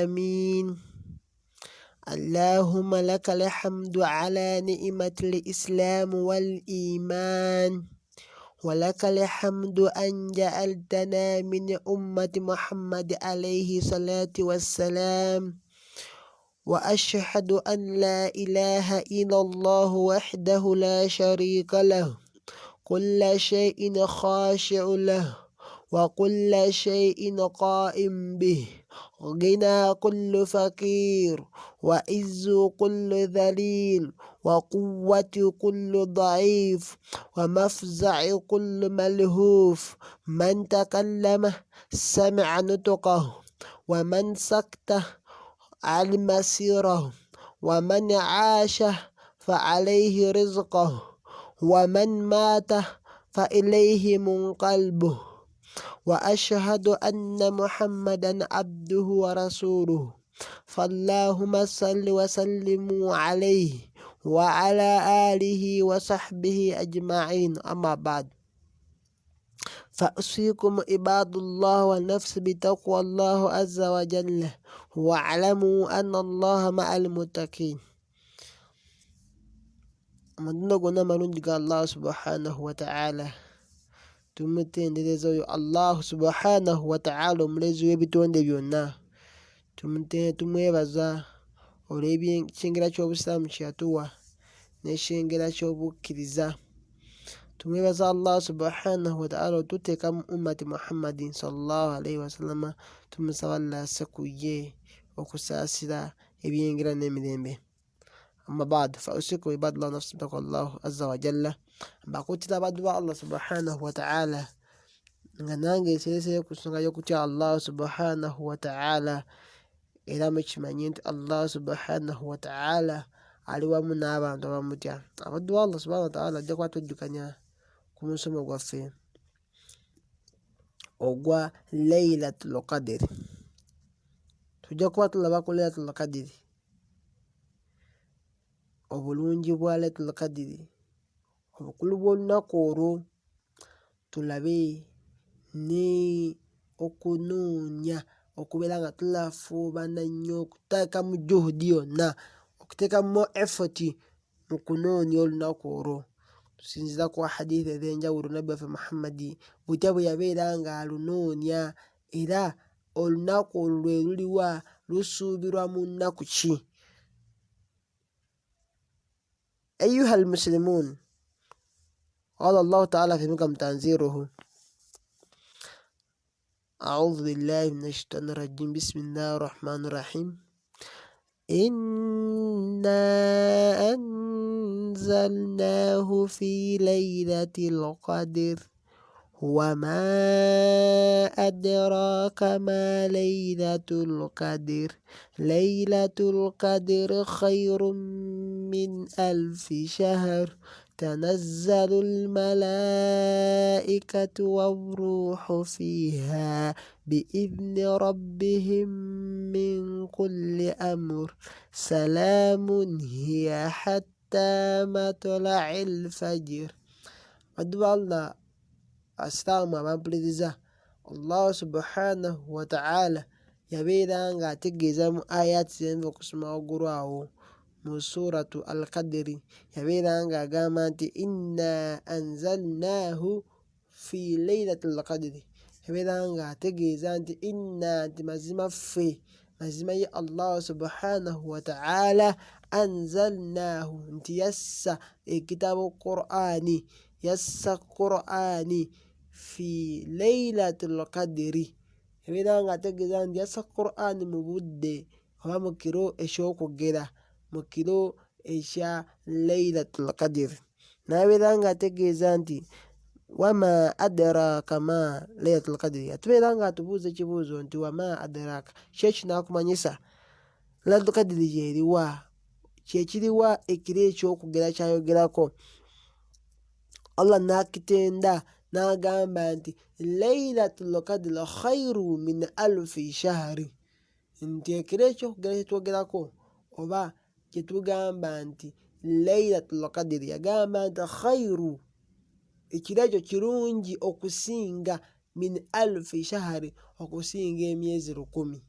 آمين. اللهم لك الحمد على نعمة الإسلام والإيمان، ولك الحمد أن جعلتنا من أمة محمد عليه الصلاة والسلام. وأشهد أن لا إله إلا الله وحده لا شريك له، كل شيء خاشع له، وكل شيء قائم به، غنى كل فقير، وعز كل ذليل، وقوة كل ضعيف، ومفزع كل ملهوف. من تكلم سمع نطقه، ومن سكت علم سيره، ومن عاش فعليه رزقه، ومن مات فإليه منقلبه. وأشهد أن محمدا عبده ورسوله، فاللهم صل وسلم عليه وعلى آله وصحبه أجمعين. أما بعد، فأوصيكم عباد الله والنفس بتقوى الله عز وجل، واعلموا أن الله مع المتقين. من قلنا منجي الله سبحانه وتعالى tumutenderezayo Allah subhanahu wa ta'ala omulezi w'ebitonde byonna. Tumwebaza olw'ekyengera ky'obusiraamu kye yatuwa n'ekyengera ky'obukkiriza. Tumwebaza Allah subhanahu wa ta'ala otuteeka mu ummati Muhammadin sallallahu alaihi wasallama. Tumusaba Allah asse ku ye okusaasira ebyengera n'emirembe. Amma ba'd, fa'usikum ibadallah nafsi bitaqwallahu azza wa jalla. Mbakutira abaddu ba Allah subhanahu wa ta'ala nga nange nseresere ku nsonga y'okutya Allah subhanahu wa ta'ala, era mukimanye nti Allah subhanahu wa ta'ala ali wamu n'abantu abamutya. Abaddu ba Allah subhanahu wa ta'ala ajja kuba tujjukanya ku musomo gwaffe ogwa Laylatul Qadr. Tujja kuba tulaba ku Laylatul Qadr, obulungi bwa Laylatul Qadr, obukulu bw'olunaku olwo, tulabe ne okunoonya okubeera nga tulafuubana nnyo okuteekamu juhudi yonna, okuteekamu effort mu kunoonya olunaku olwo. Tusinziira ku hadithi ez'enjawulo Nabbi waffe Muhammadi butya bwe yabeera ng'alunoonya, era olunaku olwo lwe luliwa lusuubirwa mu nnaku ki. أيها المسلمون، قال الله تعالى في محكم تنزيله: أعوذ بالله من الشيطان الرجيم، بسم الله الرحمن الرحيم. إنا أنزلناه في ليلة القدر، وما أدراك ما ليلة القدر، ليلة القدر خير من 1000 شهر، تنزل الملائكة والروح فيها بإذن ربهم من كل أمر، سلام هي حتى مطلع الفجر. أدعو الله asitaamu abampuliriza, Allah subhanahu wa ta'ala yabeera nga ategeeza mu ayati zenva okusoma waggulu awo mu suratu al-Qadri, yabeera nga agamba nti inna anzalnaahu fi laylatil qadri, yabeera nga ategeeza nti inna, nti mazima ffe, mazima ye Allah subhanahu wa ta'ala, anzalnaahu, nti yassa ekitabo Qur'ani, yassa Qur'ani fi laylatil qadri, yabeera nga ategeeza nti yassa Qur'ani mu budde oba mu kiro ekyokugera, mu kiro ekya Laylatul Qadr. N'abeera nga ategeeza nti wama adraka ma Laylatul Qadr, atubeera nga atubuuza ekibuuzo nti wama adraka, ki ekinaakumanyisa Laylatul Qadr yeeriwa, kyekiriwa ekiro ekyokugera kyayogerako. Allah n'akitenda n'agamba nti Laylatul Qadr khairu min 1000 shahri, nti ekiro ekyokugera kyetwogerako oba kyetugamba nti Laylatul Qadr, yagamba nti khairu, ekiro ekyo kirungi okusinga min 1000 shahri, okusinga emyezi 1000.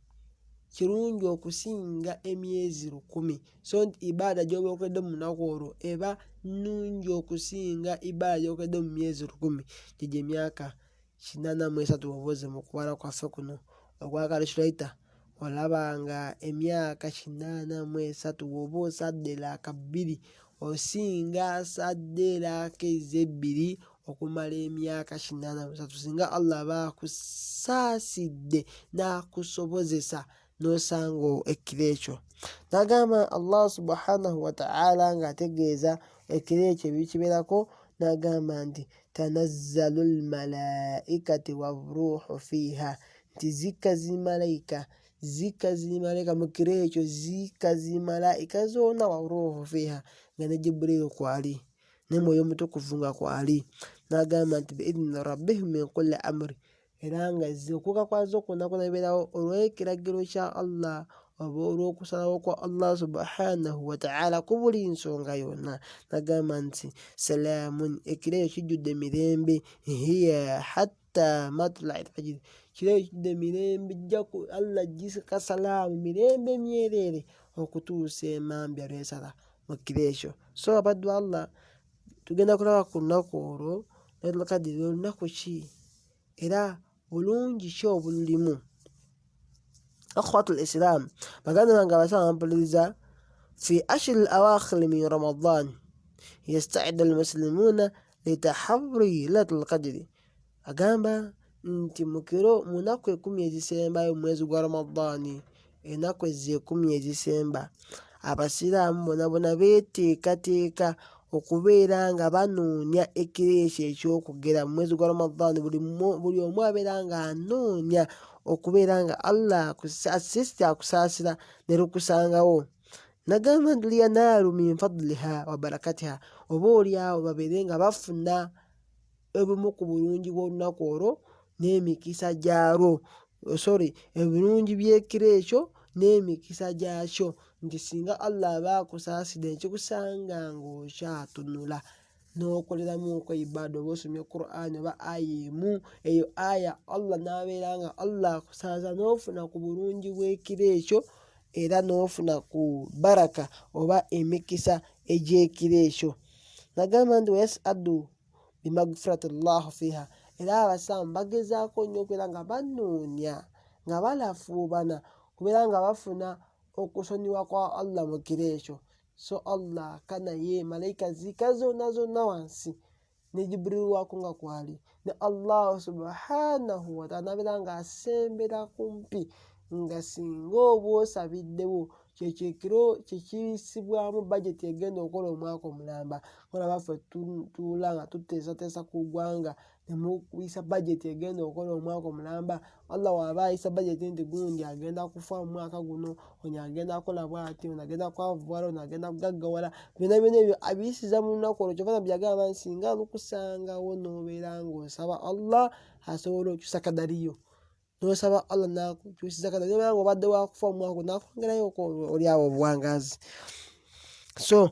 kirungi okusinga emyezi 10. So ibada gy'oba okoledde mu lunaku olwo eba nnungi okusinga ibada gy'okoledde mu myezi 10. Gyegyo emyaka 83 obuze mu kubala kwaffe kuno ogwa calculator. Olabanga emyaka 83 woba osadde laaka 2 osinga asadde laaka ez'ebbiri okumala emyaka 83. Singa Allah baakusaasidde n'akusobozesa n'osanga ekiro ekyo. N'agamba Allah subhanahu wa ta'ala ng'ategeeza ekiro ekyo ebikibeerako, n'agamba nti tanazzalu lmalaikati waruuhu fiiha, nti zikka zimalaika mu kiro ekyo, zikka zimalaika zonna waruuhu fiiha, nga ne Jibril kwali ne Mwoyo Mutukuvu nga kwali. N'agamba nti biidhni rabbihim min kulli amri, era nga okuuka kwazo kwonna kwonna bibeerawo olw'ekiragiro kya Allah oba olw'okusalawo kwa Allah subhanahu wa ta'ala ku buli nsonga yonna. N'agamba nti salaamun, ekiro ekyo kijjudde mirembe, hiya hatta matla'il fajr, ekiro ekyo kijjudde mirembe, Allah gisika salaamu, mirembe myereere okutuusa emambya lw'esala mu kiro ekyo. So abaddu Allah, tugenda kulaba ku lunaku olwo Lailatul Qadr lunaku ki era bulungi ki obululimu. Akhwatul Islam, baganda bange abasaba bampuliriza, fi ashri al-awaakhir min Ramadan yasta'iddu al-muslimuuna litaharri Lailatul Qadr. Agamba nti mu nnaku 10 ezisembayo mu mwezi gwa Ramadani, ennaku ezo 10 ezisemba, abasiraamu bonna beeteekateeka okubeera nga banoonya ekiro ekyo eky'okugera mu mwezi gwa Ramadani. Buli omu abeera nga anoonya okubeera nga Allah akusaasira ne lukusangawo. Nagamba nti liyanaalu min fadliha wa barakatiha, oba oliawo babeere nga bafuna ebimu ku bulungi bw'olunaku olwo n'emikisa gyalwo. Ebirungi by'ekiro ekyo n'emikisa gyakyo, nti singa Allah aba akusaasidde nekikusanga ng'okyatunula n'okoleramuko ibada, oba osomye Qur'an oba aya emu, eyo aya Allah n'abeera nga Allah akusaaza n'ofuna ku bulungi bw'ekiro ekyo era n'ofuna ku baraka oba emikisa egy'ekiro ekyo. Nagamba nti wayas'adu bimagfirati llahu fiiha, era abasaamu bagezaako nnyo okubeera nga banoonya nga balafuubana kubeera nga bafuna okusonyiwa kwa Allah mu kiro ekyo. So Allah kanaye malayika zika zonna wansi ne Jibril wako nga kwali ne Allah subhanahu wa ta'ala nabeera nga asembera kumpi, nga singa oba osabiddewo kyekyo ekiro kyekiyisibwamu bajeti egenda okukola omwaka omulamba. Olaba ffe tuula nga tuteesateesa ku ggwanga ne muyisa bajeti egenda okukola omwaka omulamba. Allah waaba ayisa bajeti nti gundi agenda kufa mu mwaka guno, ono agenda kukola bw'ati, ono agenda kwavuwala, ono agenda kugaggawala, byonna ebyo abiyisiza mu lunaku olwo. Kyova Nabbi yagamba nti singa lukusangawo n'obeera ng'osaba Allah asobola okukyusa kadaliyo, n'osaba Allah n'akukyusiza kadaliyo, n'obeera ng'obadde wakufa mu mwaka n'akwongerayo oliawo obuwangazi. So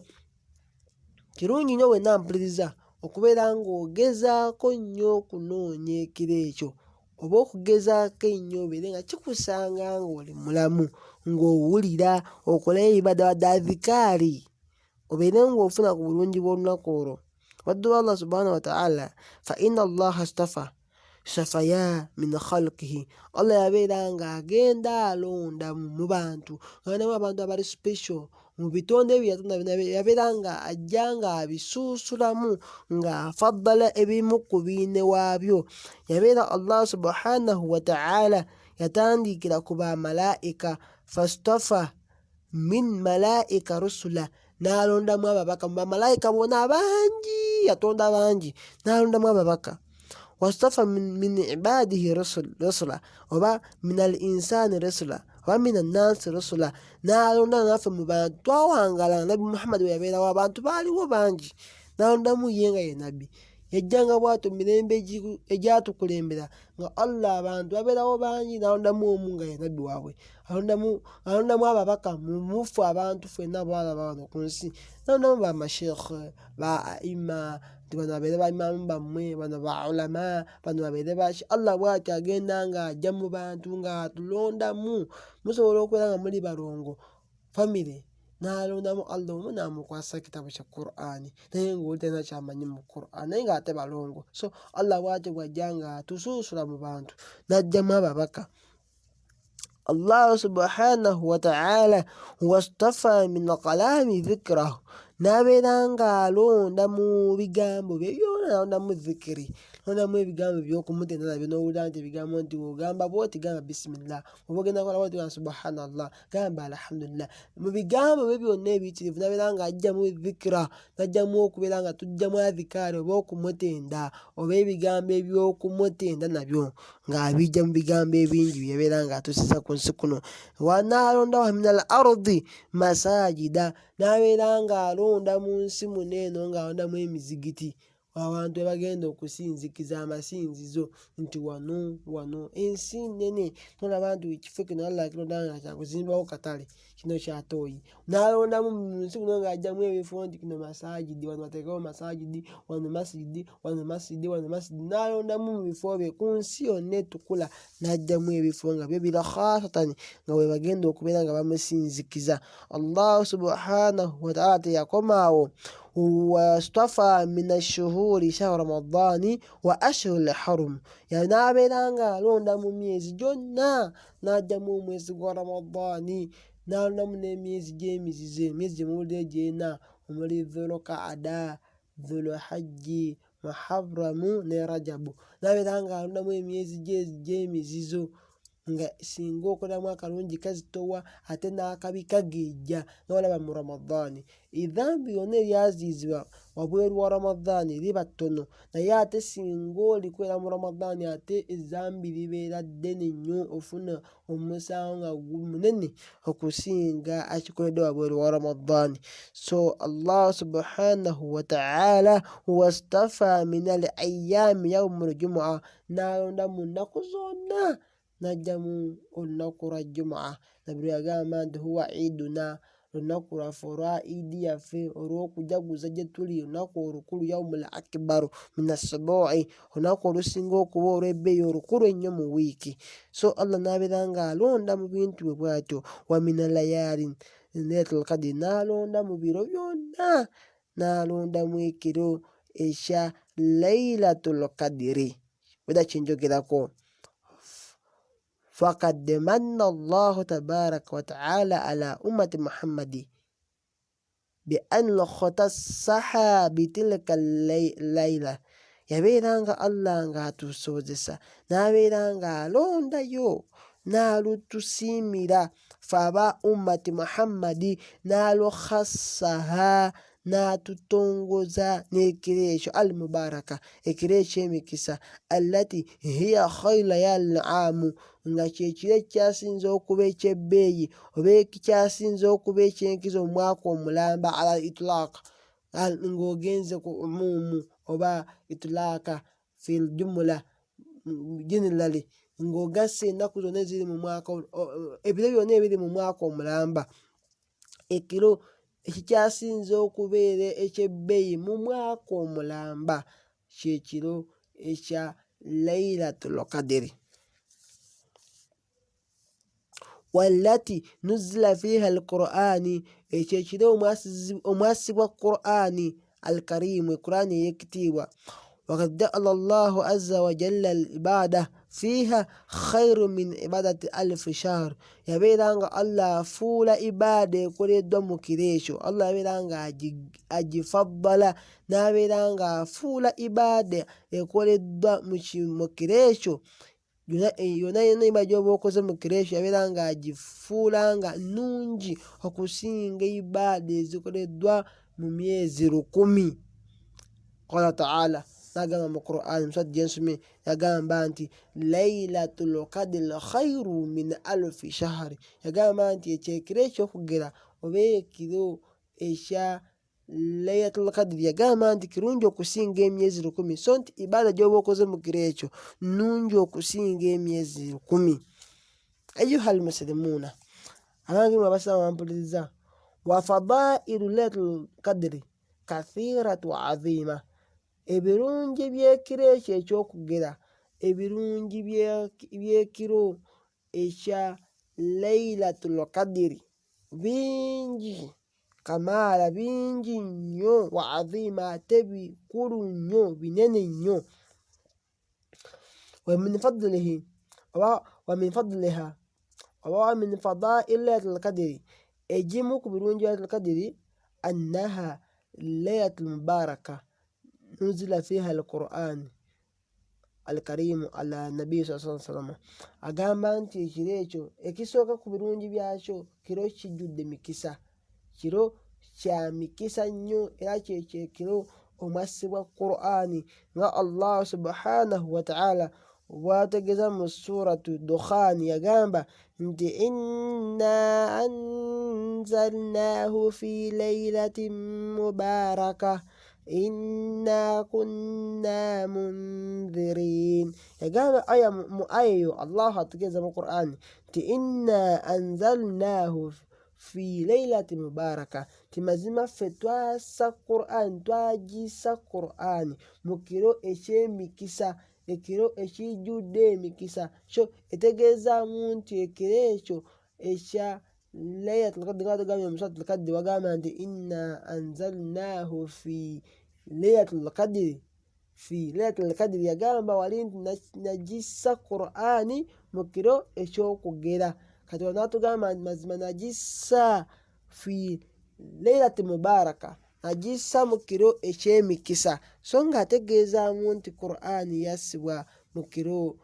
kirungi nnyo wenna mpuliriza okubeera ng'ogezaako nnyo okunoonya ekiro ekyo, oba okugezaako ennyo obeere nga kikusanga ng'oli mulamu, ng'owulira, okole ibada wadde adhikaari, obeere ng'ofuna ku bulungi bw'olunaku olwo. Waddu Allah subhanahu wa ta'ala, fa inna Allaha astafa shafaya min khalqihi, Allah yabeera ng'agenda alonda mu bantu, agendamu abantu abali special mu bitonde bye yatonda byonna, yabeera nga ajja ng'abisuusulamu ng'afaddala ebimu ku biine waabyo. Yabeera Allah subhanahu wa ta'ala yatandikira ku bamalaika, fastafa min malaika rusula, n'alondamu ababaka mu bamalaika bonna bangi, yatonda bangi n'alondamu ababaka. Wastafa min ibadihi rusula, oba min al insani rusula, oba min annasi rusula, n'alonda naffe mu bantu. Twawangala Nabbi Muhammad we yabeerawo abantu baaliwo bangi, n'alondamu ye nga ye nabbi. yajjanga bw'atyo mirembe egyatukulembera nga Allah abantu babeerawo bangi n'alondamu omu nga ye nabbi waabwe, alondamu ababaka mumufu abantu ffenna bwalaba wano ku nsi, n'alondamu ba masheekhe ba aima nti bano babeere ba imaamu bammwe, bano ba ulama, bano babeere baki. Allah bw'atyo agenda ng'ajja mu bantu ng'atulondamu, musobola okubeera nga muli balongo famire, n'alondamu Allah omu n'amukwasa ekitabo kya Qur'ani, naye ng'oli talina kyamanyi mu Qur'ani, naye ng'ate balongo. So Allah bw'atyo bw'ajja ng'atusunsula mu bantu n'ajjamu ababaka. Allah subhanahu wa ta'ala wastafa min kalami dhikrahu, n'abeera ng'alonda mu bigambo bye byona, n'alondamu dhikiri, alondamu ebigambo by'okumutenda nabyo n'owulira nti ebigambo nti ogamba bw'oti gamba bisimillah, oba ogenda kola bw'oti gamba subhanallah, gamba alhamdulillah. Mu bigambo bye byonna ebiyitirivu n'abeera ng'ajjamu dhikira, n'ajjamu okubeera nga tujjamu adhikaari oba okumutenda oba ebigambo eby'okumutenda nabyo ng'abijja mu bigambo ebingi bye yabeera ng'atuusiza ku nsi kuno. N'alonda wa minal ardi masajida, n'abeera ng'alonda mu nsi muno eno ng'alondamu emizigiti, abantu we bagenda okusinzikiza amasinzizo, nti wano ensi nnene, nolaba nti ekifo kino Allah akilonda nga kyakuzimbawo katale, kino kyatooyi. N'alondamu mu nsi muno ng'ajjamu ebifo nti kino masajidi, wano bateekawo masajidi, wano masjidi, wano masjidi, wano masjidi, n'alondamu mu bifo bye ku nsi yonna etukula, n'ajjamu ebifo nga byo bira khasatan nga we bagenda okubeera nga bamusinzikiza. Allah subhanahu wa ta'ala teyakomaawo, wastafa min ashuhuri shahru ramadani wa ashhuril hurum, n'abeera ng'alonda mu myezi gyonna n'ajjamu omwezi gwa Ramadani, n'alondamu n'emyezi gy'emizizo, emyezi gye muwulira gy'ena omuli Dhulqaada, Dhulhajji, Muharramu ne Rajabu, n'abeera ng'alondamu emyezi gy'emizizo nga singa okolamu akalungi kazitowa ate n'akabi kageejja, n'olaba mu Ramadani. Edhambi yonna eryaziizibwa wabweru wa Ramadani liba ttono, naye ate singa olikwera mu Ramadani ate ezambi libeera ddene nnyo, ofuna omusango nga munene okusinga akikoledde wabweru wa Ramadani. So Allah subhanahu wa ta'ala wastafa min al ayami yaumul jumua, n'alonda mu nnaku zonna n'ajjamu olunaku lwa Jumaa, nabbi yagamba nti huwa iduna, olunaku lwaffe olwa idi yaffe olw'okujaguza gye tuli, olunaku olukulu yaumul akbaru min asbu'i, olunaku olusinga okuba olw'ebbeeyi olukulu ennyo mu wiiki. So Allah n'abeera ng'alonda mu bintu bwe bw'atyo. Wa mina layali laylatul qadri, n'alonda mu biro byonna, n'alondamu ekiro ekya laylatul qadri. Weda kyenjogerako, فقد من الله تبارك وتعالى على أمة محمد بأن اختصها بتلك الليلة. yabeera nga Allah ng'atusobozesa, n'abeera ng'alondayo n'alutusiimira fe aba ummati Muhammadi, n'alukhassaha, n'atutongoza n'ekiro ekyo al mubaraka, ekiro eky'emikisa, allati hiya khayru layalil aamu, nga kyekiro ekyasinza okuba eky'ebbeeyi oba ekyasinza okuba ekyenkizo mu mwaka omulamba, ala itlaq, ng'ogenze ku umumu oba itlaaka fil jumla generally, ng'ogasse ennaku zonna eziri mu mwaka, ebiro byonna ebiri mu mwaka omulamba, ekiro ekikyasinza okubeera eky'ebbeeyi mu mwaka omulamba kyekiro ekya laylatul qadri. Wallati nuzila fiha al-Qur'ani, ekyo ekiro omwasibwa Qur'ani al-Karimu, Qur'ani ey'ekitiibwa. Waqad ja'ala Allahu azza wa jalla al-ibada fiha khairu min ibadati alfi shahr, yabeera nga Allah afuula ibaada ekoleddwa mu kiro ekyo, Allah yabeera nga agifaddala, n'abeera nga afuula ibaada ekoleddwa mu kiro ekyo, yonna ibaada gy'oba okoze mu kiro ekyo yabeera nga agifuula nga nnungi okusinga ibaada ezikoleddwa mu myezi 1,000. Qala ta'ala, n'agamba mu Qur'an muswat gyensome, yagamba nti laylatul qadri khairu min alfi shahri, yagamba nti ekyo ekiro ekyokugera oba ekiro ekya Laylatul Qadri yagamba nti kirungi okusinga emyezi 10, so nti ibada gy'oba okoze mu kiro ekyo nnungi okusinga emyezi 10. Ayuhal muslimuuna, abange mwe abasiraamu bampuliriza, wa fadailu Laylatul Qadri kathiratu azima. Ebirungi by'ekiro ekyo ekyokugera, ebirungi by'ekiro ekya Laylatul Qadri bingi kamaala, bingi nnyo, wa azima ate bikulu nnyo, binene nnyo. wa min fadaili Laylatul Qadri, egimu ku birungi bya Laylatul Qadri, annaha laylatul mubaraka nuzila fiha al-Qur'an al-Karimu ala nabii sallallahu alaihi wasallam. Agamba nti ekiro ekyo ekisooka ku birungi byakyo, kiro kijjudde mikisa, kiro kya mikisa nnyo, era kyekyo ekiro omwassibwa Qur'ani nga Allah subhanahu wa ta'ala bw'ategeeza mu suratu Dukhan, yagamba nti inna anzalnahu fi laylatin mubaraka inna kunna mundhirin. Yagamba mu aya eyo Allah ategeeza mu Qur'ani nti inna anzalnahu fi laylatin mubaraka, timazima ffe twagisa Qur'ani mu kiro eky'emikisa, ekiro ekijjudde emikisa. So etegeezaamu nti ekiro ekyo ekya Laylatul Qadri nga tugambye mu Suratul Qadri, wagamba nti inna anzalnahu fi Laylatul Qadri, yagamba wali nti nagissa Qur'ani mu kiro ekyokugera. Kati wanatugamba nti mazima nagissa fi Laylatul Mubaraka, nagissa mu kiro eky'emikisa, so nga ategeezaamu nti Qur'ani yassibwa mu kiro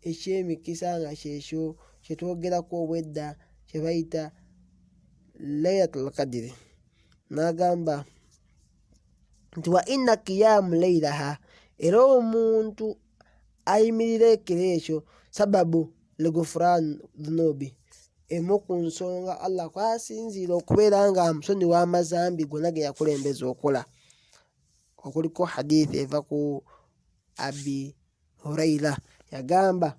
eky'emikisa, nga kyekyo kyetwogerako obwedda kye bayita Laylatul Qadri. N'agamba nti wa inna qiyamu laylaha, era omuntu ayimirira ekiro ekyo sababu ligufurani dhunubi, emu ku nsonga Allah kwasinziira okubeera nga musoni w'amazambi gonna ge yakulembeza okola. Okuliko hadithi eva ku Abi Hurayra, yagamba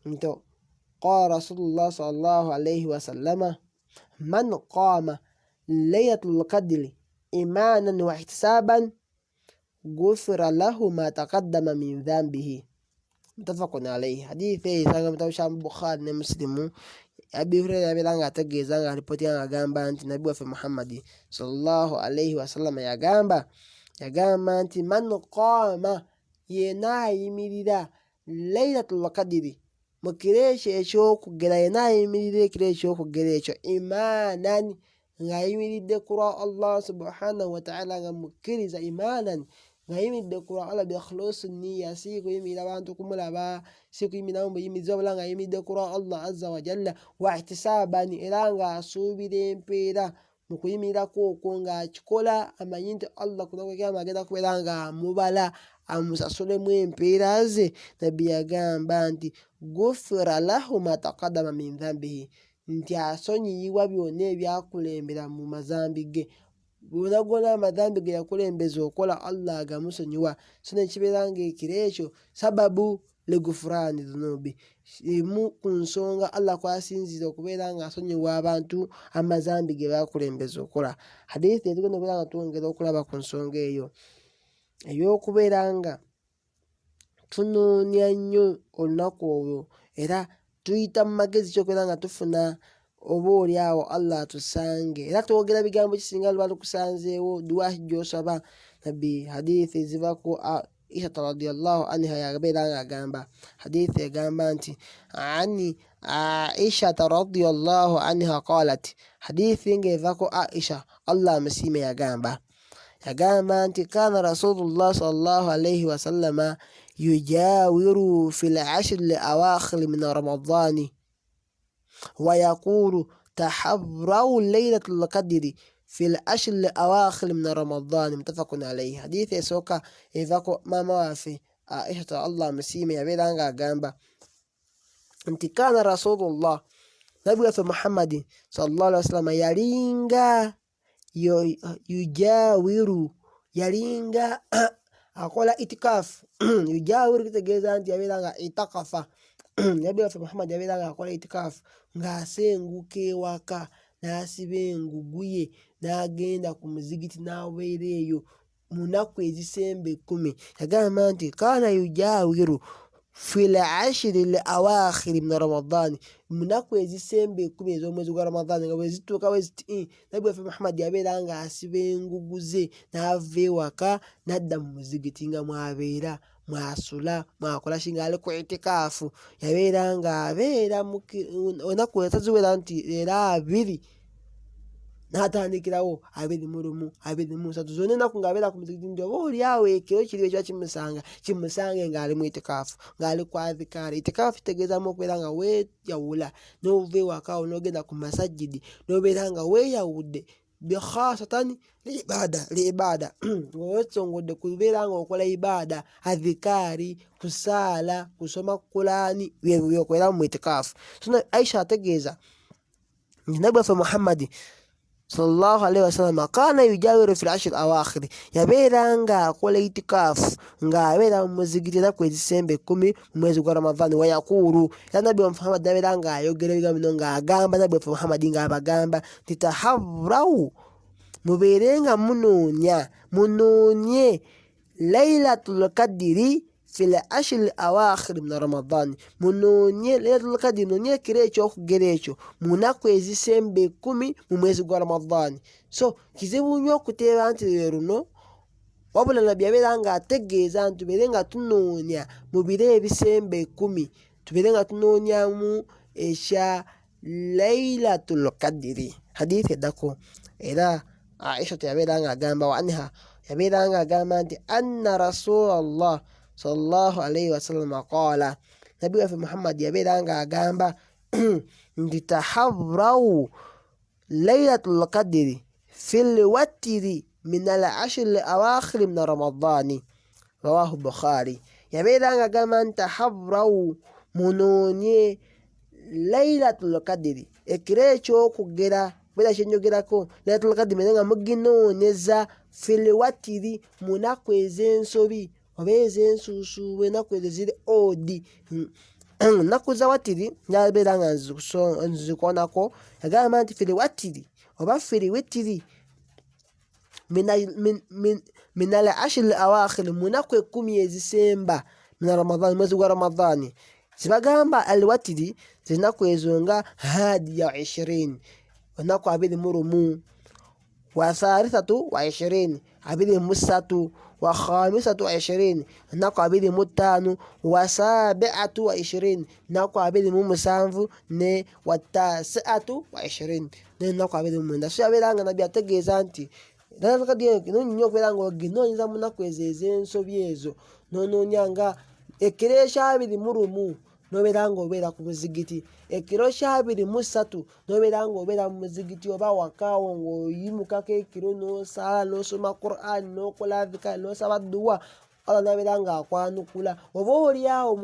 nti qala Rasulullah sallallahu alayhi wasallama man qama Laylatul Qadri imanan wa ihtisaban gufira lahu ma taqaddama min dhanbihi, mutafaqun alayhi. Hadithi esanga mu kitabu kya Bukhari ne Muslimu. Abi Hurayra yabeera nga ategeeza nga alipooti nga agamba nti nabbi waffe Muhammadi sallallahu alayhi wasallama yagamba nti man qama, yena ayimirira Laylatul Qadri mu kiro ekyo ekyokugera, yena ayimirira ekiro ekyokugera ekyo imanan, ng'ayimiridde ku lwa Allah subhanahu wa ta'ala, nga mukkiriza, imanan ng'ayimiridde ku lwa Allah bi ikhlasi niyya, si kuyimirira abantu kumulaba, si kuyimirira mu buyimirizi, wabula ng'ayimiridde ku lwa Allah azza wa jalla, wa ihtisaban, era ng'asuubira empeera mu kuyimirirako okwo, ng'akikola amanyi nti Allah ku lunaku lwa kiyama agenda kubeera ng'amubala amusasulemu empeera ze. Nabbi yagamba nti gufira lahu ma taqaddama min dhanbihi, nti asonyiyibwa byonna ebyakulembera mu mazambi ge. Gona gona amazambi ge yakulembeza okola Allah agamusonyiwa, so nekibeera nga ekiro ekyo sababu ligufurani dhunubi, emu ku nsonga Allah kwasinziira okubeera nga asonyiwa abantu amazambi ge bakulembeza okola. Hadithi etugenda okubeera nga twongera okulaba ku nsonga eyo ey'okubeera nga tunoonya nnyo olunaku olwo, era tuyita mu magezi ky'okubeera nga tufuna oba oli awo Allah atusange, era twogera bigambo kisinga luba lukusanzeewo, duwa gy'osaba. Nabbi hadithi ziva ku Aisha radiyallahu anha yabeera nga agamba, hadithi egamba nti ani Aisha radiyallahu anha qalat, hadithi nga eva ku Aisha Allah amusiime, yagamba nti kana Rasulullah sallallahu alayhi wasallama yujawiru fil ashri al-awakhir min Ramadani wa yaqulu taharraw Laylatul Qadri fil ashri al-awakhir min Ramadani, mutafaqun alayhi. Hadithi esooka eva ku maama waffe Aisha Allah amusiime, yabeera nga agamba nti kana Rasulullah, nabbi waffe Muhammadi sallallahu alayhi wasallam yujawiru yalinga akola itikafu yujawiru kitegeeza nti yabeeranga itakafa nabbi waffe Muhammad yabeeranga akola itikafu ng'asenguka ewaka n'asiba engugu ye n'agenda ku muzigiti n'abeera eyo mu nnaku ezisemba 10. Yagamba nti kaana yujawiru fil ashiri al awakhiri min Ramadan, mu nnaku ezisemba 10 ez'omwezi gwa Ramadan nga bwe zituuka bwe ziti nabbi waffe Muhammad yabeeranga asiba engugu ze n'ava ewaka n'adda mu muzigiti nga mwabeera mwasula mwakola ki ng'ali ku itikaafu. Yabeeranga abeera onaku etaziwera nti era 2 n'atandikirawo 21, 23 zonna ennaku ng'abeera ku muzigiti nti oba oliawo ekiro kiri ekiba kimusange ng'ali mu itikaafu ng'ali ku adhikaari. Itikaafu kitegeezamu okubeera nga weeyawula n'ova ewaka awo n'ogenda ku masajidi n'obeera nga weeyawudde bikhasatan libaada ng'owesongodde kubeera nga okola ibaada, adhikaari, kusaala, kusoma Qur'ani, byebyo byokolera mu itikaafu. So Aisha ategeeza nti nabbi waffe Muhammad sallallahu alaihi wasallam kaana yujawiru fil ashri awakhiri, yabeeranga akola itikaafu ng'abeera mu muzigiti ennaku ezisemba 10 mu mwezi gwa Ramadhan. Wayakuulu era nabbi wa Muhammad yabeeranga ayogera ebigambo bino ng'agamba nabbi waffe Muhammad ng'abagamba nti taharraw, mubeerenga munoonye laylatul qadri fil ashri awakhiri min Ramadan, munoonye laylatul qadri, munoonye ekiro ekyokugera ekyo mu nnaku ezisemba 10 mu mwezi gwa Ramadan. So kizibu nnyo okuteeba nti lwe luno, wabula nabbi yabeera nga ategeeza nti tubeere nga tunoonya mu biro ebisemba 10, tubeere nga tunoonyamu ekya laylatul qadri. Hadithi eddako era Aisha yabeera nga agamba wa anha, yabeera nga agamba nti anna rasulallah sallallahu alaihi wasallam qaala, nabbi waffe Muhammad yabeera nga agamba nti taharraw laylatul qadri fil watri min al ashri al awakhir min Ramadan, rawahu Bukhari. Yabeera nga agamba nti taharraw, munoonye laylatul qadri, ekiro ekyokugera bera kyenjogerako laylatul qadri nga muginoonyeza fil watri, mu nnaku ez'ensobi oba ez'ensuusuubwe, ennaku ezo ziri odi. Nnaku za watiri njabeera nga nzikonako, yagamba nti fil watiri oba fil witiri min al ashri al awakhir, mu nnaku 10 ezisemba min Ramadan, mwezi gwa Ramadhani. Zibagamba al watiri zinaku ezo nga hadiya 20, ennaku 21, wa thalithatu wa 20, 23, wa khamisatu wa 20, ennaku 25, wa sabi'atu wa 20, ennaku 27, ne wa tasi'atu wa 20, n'ennaku 29. So yabeera nga nabbi ategeeza nti nnyo okubeera nga oginoonyeza mu nnaku ezo ez'ensobi ezo, n'onoonya nga ekiro ekya 21 n'obeera nga obeera ku muzigiti, ekiro kya 23 n'obeera nga obeera mu muzigiti oba wakaawo ng'oyimukako ekiro n'osaala n'osoma Qur'an n'okola adhikaari n'osaba dduwa, Allah n'abeera nga akwanukula. Oba oli awo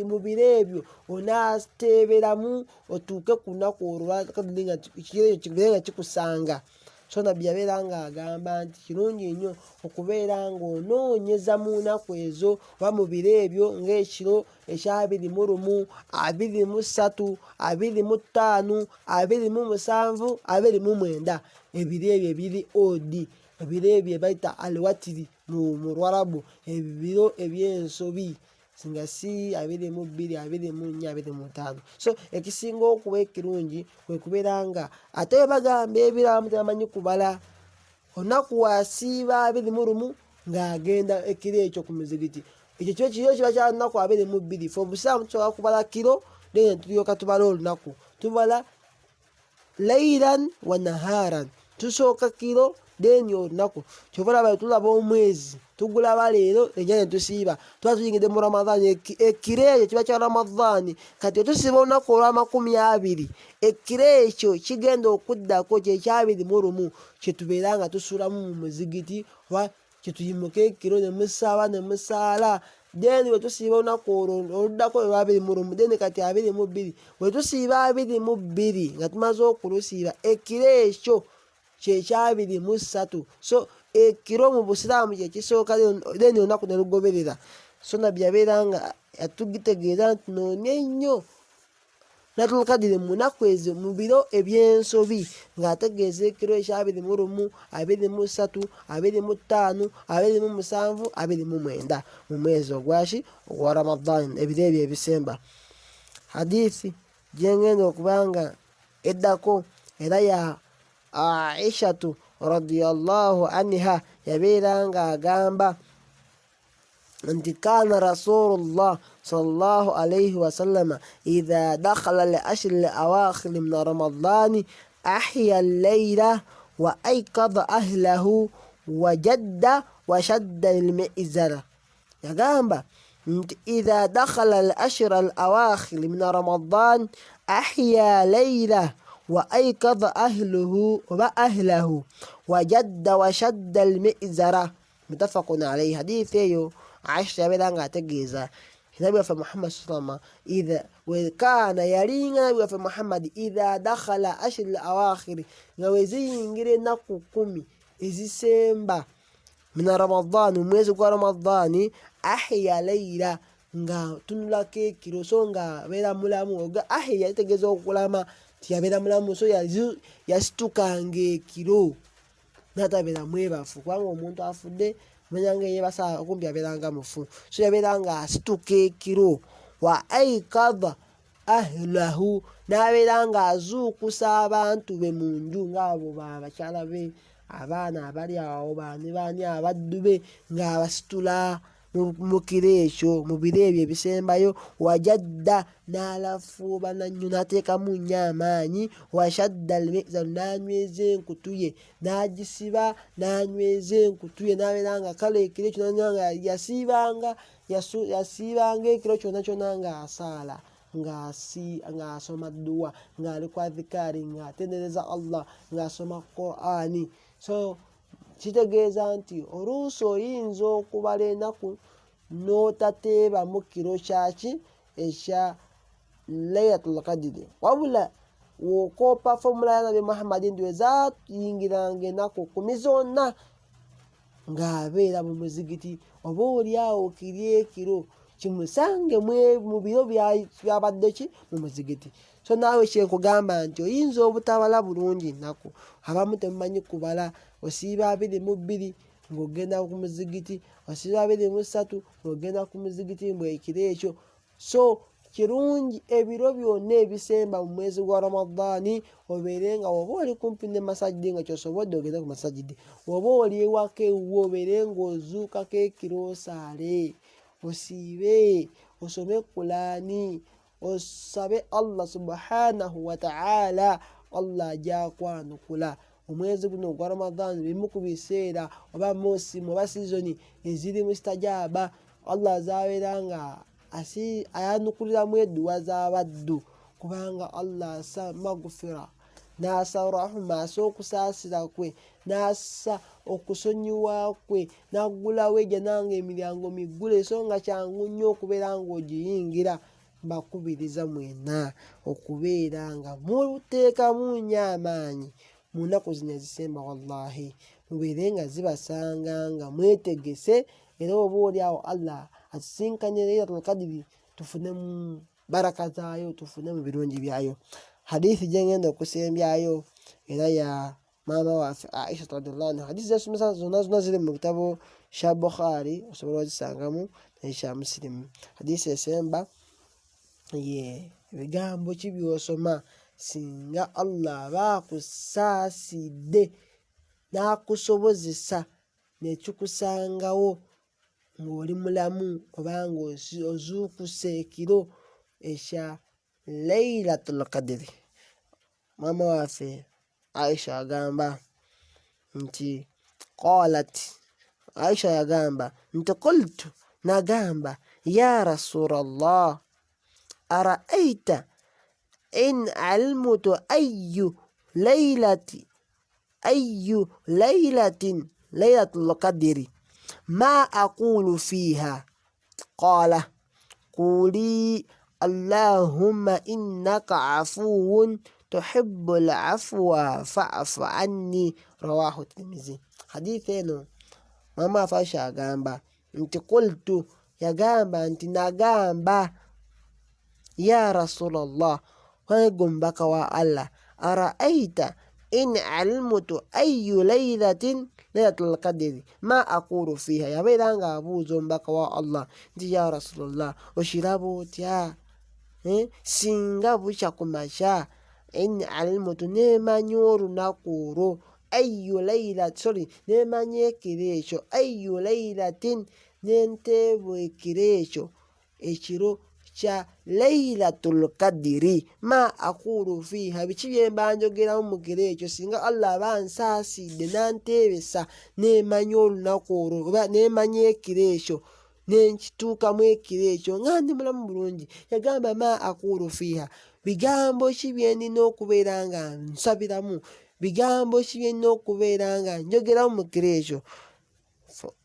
mu biro ebyo onaateeberamu otuuke ku nnaku olwo nga kibeere nga kikusanga. So nabbi yabeera nga agamba nti kirungi nnyo okubeera ng'onoonyeza mu nnaku ezo oba mu biro ebyo ng'ekiro ekya 21, 23, 25, 27, 29, ebiro ebyo ebiri odi, ebiro ebyo bayita alwatiri mu Lwarabu, ebiro eby'ensobi singa si 22, 24, 25. So ekisinga okuba ekirungi kwe kubeera nga ate bagamba ebiramu tebamanyi kubala, olunaku wasiiba 21 ng'agenda ekiro ekyo ku muzigiti, ekyo kiro kiba kya lunaku 22. Fe obusiraamu tusobola kubala kiro then tulyoka tubala olunaku, tubala laylan wa naharan, tusooka kiro then olunaku. Kyova olaba tulaba omwezi tugulaba leero ejja ne tusiiba, tuba tuyingidde mu Ramadhani, ekiro ekyo kiba kya Ramadhani. Kati tusiiba olunaku olw'20, ekiro ekyo kigenda okuddako kyekya 21 kyetubeera nga tusulamu mu muzigiti, oba kyetuyimuka ekiro ne musaba ne musaala, then we tusiiba olunaku oluddako olwa 21, then kati 22 we tusiiba 22 nga tumaze okulusiiba, ekiro ekyo kyekyabiri mu ssatu. So ekiro mu busiraamu kyekisooka then olunaku ne lugoberera. So nabbi yabeera nga yatugitegeeza nti noonya ennyo Laylatul Qadr mu nnaku ezo mu biro eby'ensobi ng'ategeeza ekiro ekyabiri mu lumu, 23, 25, 27, 29 mu mwezi ogwaki ogwa Ramadaan, ebiro ebyo ebisemba. Hadithi gyengenda okuba nga eddako era ya Aishatu radiyallahu anha yabeera nga agamba nti kaana rasulullah sallallahu alayhi wasallama idha dakhala al-ashr al-awakhir min Ramadani ahya al-layla wa aykadha ahlahu wa jadda wa shadda al-mi'zara. Yagamba nti idha dakhala al-ashr al-awakhir min Ramadan ahya layla wa aykadha ahlahu wa jadda wa shadda al-mi'zara. Muttafaqun alayhi. Hadithi eyo Aisha yabeera nga ategeeza nabi waffe Muhammad sallama wekaana yalinga nabi waffe Muhammad idha dakhala ashri al-awakhir nga weziyingira ennaku 10 ezisemba min Ramadaan, omwezi gwa Ramadaan, ahya layla nga tunulako ekiro, so nga abeera mulamu. Ahya yategeeza okulama tiyabeera mulamu, so yasitukanga ekiro n'atabeera mwebafu, kubanga omuntu afudde manya nga yeebasa okumpi abeeranga mufu. So yabeeranga asituka ekiro. Wa aykadha ahlahu, n'abeera nga azuukusa abantu be mu nju ng'abo babakyala be, abaana abali awo, baani abaddu be, ng'abasitula mu kiro ekyo mu biro ebyo ebisembayo. Wajadda, n'alafuuba nannyo n'ateekamu nnyo amaanyi. Washadda al-mi'zar, n'anyweza enkutu ye, n'agisiba n'anyweza enkutu ye, n'abeera nga kale ekiro ekyo nga yasiibanga ekiro kyonna ng'asaala, ng'asoma dduwa, ng'ali ku adhikaari, ng'atendereza Allah, ng'asoma Qur'ani. So kitegeeza nti oluusi oyinza okubala ennaku n'otateebamu kiro kyaki ekya Laylatul Qadr, wabula wokoopa fomula ya Nabi Muhammad nti wezayingiranga ennaku 10 zonna ng'abeera mu muzigiti, oba oliawo kiri ekiro kimusange mu biro byabadde ki mu muzigiti. So naawe kyekugamba nti oyinza obutabala bulungi nnaku, abamu temumanyi kubala, osiiba 22 ng'ogenda ku muzigiti, osiiba 23 ng'ogenda ku muzigiti mbwe ekiro ekyo. So kirungi ebiro byonna ebisemba mu mwezi gwa Ramadaan obeere nga oba oli kumpi ne masajidi nga kyosobodde ogende ku masajidi, oba oli ewaka ewuwe obeere ng'ozuukako ekiro osaale, osiibe, osome Qur'ani, osabe Allah subhanahu wa ta'ala, Allah ajja kwanukula. Omwezi guno ogwa Ramadaan bimu ku biseera oba musimu oba sizoni eziri mustajaba, Allah azabeera nga ayanukuliramu edduwa z'abaddu, kubanga Allah assa magfira, n'assa rahma, assa okusaasira kwe, n'assa okusonyiwa kwe, n'aggulawo ejjananga emiryango miggule, so nga kyangu nnyo okubeera ng'ogiyingira. Mbakubiriza mwenna okubeera nga muteekamu nnyo amaanyi mu nnaku zino ezisemba, wallahi mubeere nga zibasanga nga mwetegese, era oba oliawo Allah atusinkanye Laylatul Qadr tufune mu baraka zaayo, tufune mu birungi byayo. Hadithi gyengenda okusembyayo era ya maama waffe Aisha radhiyallahu anha. Hadithi zesomesa zonna ziri mu kitabo kya Bukhari, osobola ozisangamu n'ekya Muslim. Hadithi esemba ye ebigambo ki by'osoma singa Allah baakusaasidde n'akusobozesa nekikusangawo ng'oli mulamu oba ng'ozuukuse ekiro ekya Laylatul Qadr. Maama waffe Aisha agamba nti Aisha yagamba nti qultu, nagamba ya Rasulallah ara'ayta in alimtu ayyu laylatin Laylatul Qadri ma aqulu fiha, qala quli Allahumma innaka afuwun تحب العفو فاعف عني رواه الترمذي. حديث eno mama fasha agamba nti qultu yagamba nti nagamba ya Rasulallah wangu mbaka wa Allah araaita in alimtu ayu laylatul qadri ma aqulu fiha. Yabeeranga abuuza mbaka wa Allah nti ya Rasulallah oshiraba otya singa bukya kumakya in alimtu nemanya olunaku olwo nemanya ekiro ekyo ayu laylatin nenteebwa ekiro kya laylatul qadri ma aqulu fiha biki byemba njogeramu mu kiro ekyo singa Allah aba ansaasidde nanteebesa nemanya olunaku olwo oba nemanya ekiro ekyo nenkituukamu ekiro ekyo nga ndi mulamu bulungi. Yagamba ma aqulu fiha bigambo ki byendina okubeera nga nsabiramu, bigambo ki byendina okubeera nga njogeramu mu kiro ekyo.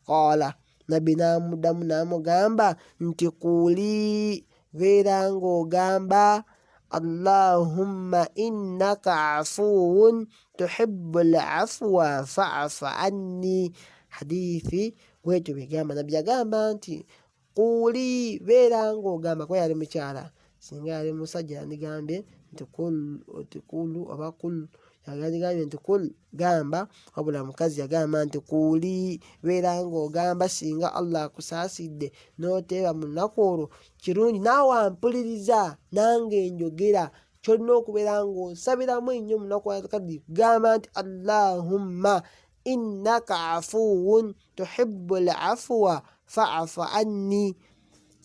Qaala nabbi namuddamu namugamba nti quuli beera ng'ogamba Allahumma innaka afuwun tuhibbul afwa fa'fu anni. Hadithi bwetyo bigamba nabbi yagamba nti quuli beera ng'ogamba kuba yali mukyala, singa yali musajja yandigambye nti qulu oba qul yandigambye nti qul gamba, wabula mukazi yagamba nti quuli beera ng'ogamba singa Allah akusaasidde n'oteeba mu lunaku olwo kirungi naawe ampuliriza nange njogera kyolina okubeera ng'osabiramu ennyo mu lunaku lwakaddi kugamba nti Allahumma innaka afuwun tuhibbul afwa fa'fu anni.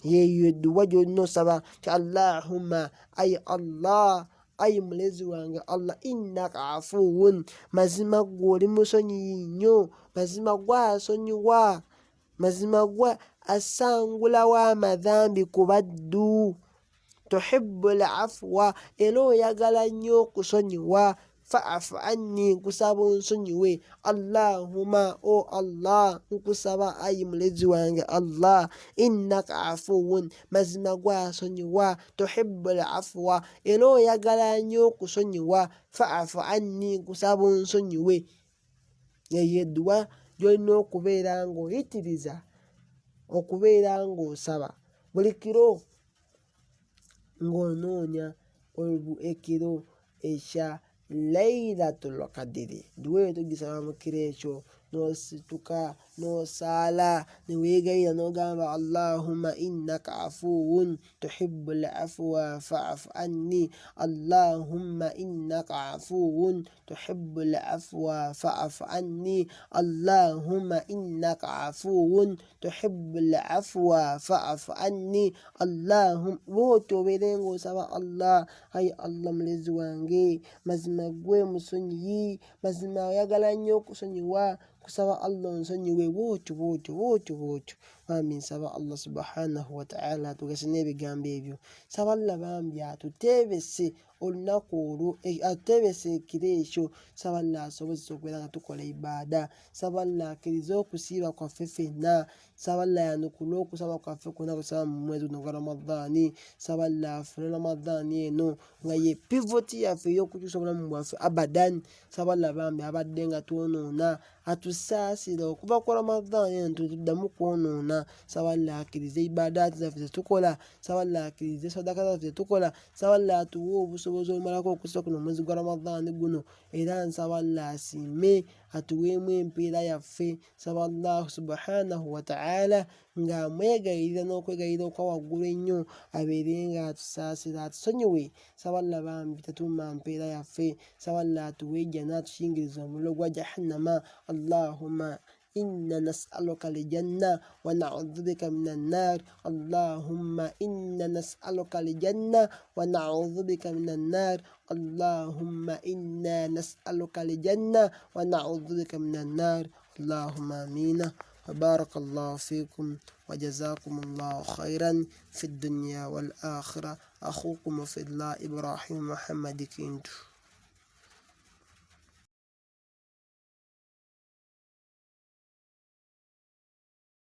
Yeyo edduwa gyolina osaba ti Allahumma ayi Allah ayi mulezi wange Allah innaka afuwun mazima gwe oli musonyiyi nnyo, mazima gwe asonyiwa, mazima gwe asangulawo amadhambi ku baddu. Tuhibbul afwa era oyagala nnyo okusonyiwa fa'fu anni nkusaba onsonyiwe. Allahumma o Allah nkusaba ayi mulezi wange Allah innaka afuwun mazima gwe asonyiwa tuhibbul afwa era oyagala nnyo okusonyiwa fa'fu anni nkusaba onsonyiwe. Eyo edduwa gyolina okubeera ng'oyitiriza okubeera ng'osaba buli kiro ng'onoonya ekiro ekya laylatul qadri. Dduwa eyo tugisaba mu kiro ekyo n'osituka n'osaala neweegayirira n'ogamba Allahumma innaka afuwun tuhibbul afwa fa'fu anni Allahumma innaka afuwun tuhibbul afwa fa'fu anni Allahumma innaka afuwun tuhibbul afwa fa'fu anni Allahumma. Bw'otyo obeere ng'osaba Allah ayi Allah mulezi wange mazima gwe musonyiyi, mazima oyagala nnyo okusonyiwa, kusaba Allah onsonyiwe bwotyo. Bambi nsaba Allah subhanahu wa ta'ala atugese n'ebigambo ebyo. Saba Allah bambi atuteebese olunaku olwo, atuteebese ekiro ekyo. Saba Allah asobozese okubeera nga tukola ibaada. Saba Allah akkirize okusiiba kwaffe ffenna. Saba Allah yanukule okusaba kwaffe kwonna kusaba mu mwezi guno gwa Ramadhaani. Saba Allah afune Ramadhaani eno nga ye pivoti yaffe ey'okukyusa obulamu bwaffe abadan. Saba Allah bambi abadde nga twonoona atusaasire okuva ku Ramadhaani eno tuddamu kwonoona. Saba Allah akkirize ibaadaati zaffe zetukola. Saba Allah akkirize sadaka zaffe zetukola. Saba Allah atuwe obusobozi obumalako okussa kuno omwezi gwa Ramadhaani guno era nsaba Allah asiime atuweemu empeera yaffe. Saba Allah subhanahu wa ta'ala nga amwegayirira n'okwegayirira okwa waggulu ennyo abeere nga atusaasira atusonyiwe. Saba Allah bambi tatuma mpeera yaffe. Saba Allah atuweejja n'atukingiriza omuliro gwa jahannama. Allahumma إنا نسألك الجنة ونعوذ بك من النار. اللهم إنا نسألك الجنة ونعوذ بك من النار. اللهم إنا نسألك الجنة ونعوذ بك من النار. اللهم آمين. وبارك الله فيكم وجزاكم الله خيرا في الدنيا والآخرة. أخوكم في الله إبراهيم محمد كينتو.